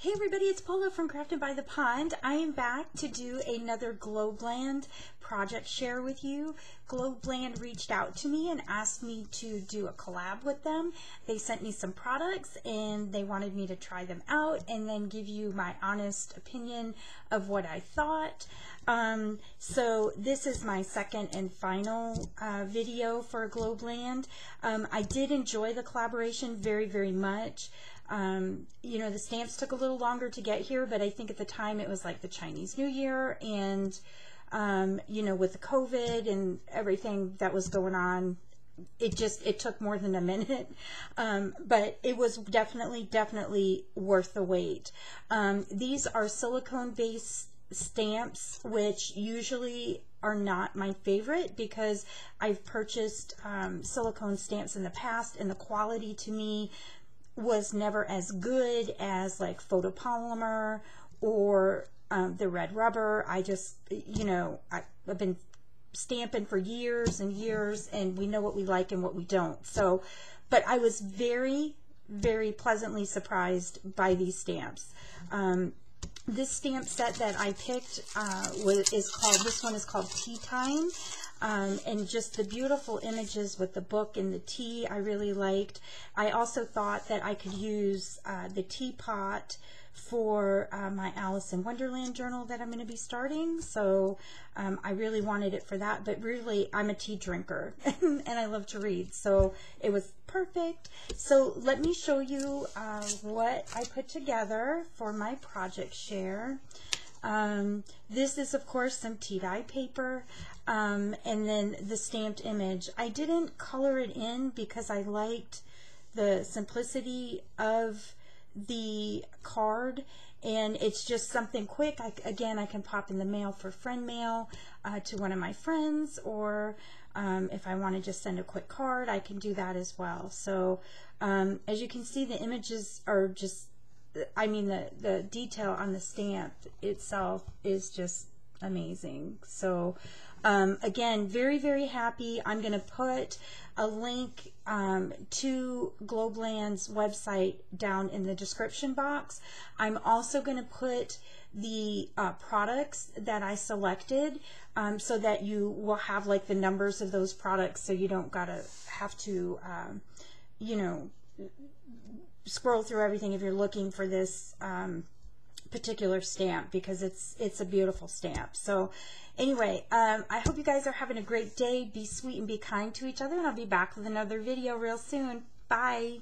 Hey everybody, it's Paula from Crafted by the Pond. I am back to do another Globeland project share with you. Globeland reached out to me and asked me to do a collab with them. They sent me some products and they wanted me to try them out and then give you my honest opinion of what I thought. So this is my second and final video for Globeland. I did enjoy the collaboration very much. You know, the stamps took a little longer to get here, but I think at the time it was like the Chinese New Year and, you know, with the COVID and everything that was going on, it took more than a minute. But it was definitely worth the wait. These are silicone-based stamps, which usually are not my favorite because I've purchased silicone stamps in the past and the quality to me was never as good as like photopolymer or the red rubber. I just, you know, I've been stamping for years and years and we know what we like and what we don't. So, but I was very pleasantly surprised by these stamps. This stamp set that I picked this one is called Tea Time. And just the beautiful images with the book and the tea I really liked. I also thought that I could use the teapot for my Alice in Wonderland journal that I'm going to be starting. So I really wanted it for that, but really I'm a tea drinker and I love to read. So it was perfect. So let me show you what I put together for my project share. This is of course some tea dye paper. And then the stamped image. I didn't color it in because I liked the simplicity of the card, and it's just something quick. Again, I can pop in the mail for friend mail to one of my friends, or if I want to just send a quick card, I can do that as well. So as you can see, the images are just, I mean, the detail on the stamp itself is just amazing. So again, very happy. I'm going to put a link to Globeland's website down in the description box. I'm also going to put the products that I selected so that you will have like the numbers of those products, so you don't have to you know, scroll through everything if you're looking for this particular stamp, because it's a beautiful stamp. So anyway, I hope you guys are having a great day. Be sweet and be kind to each other, and I'll be back with another video real soon. Bye.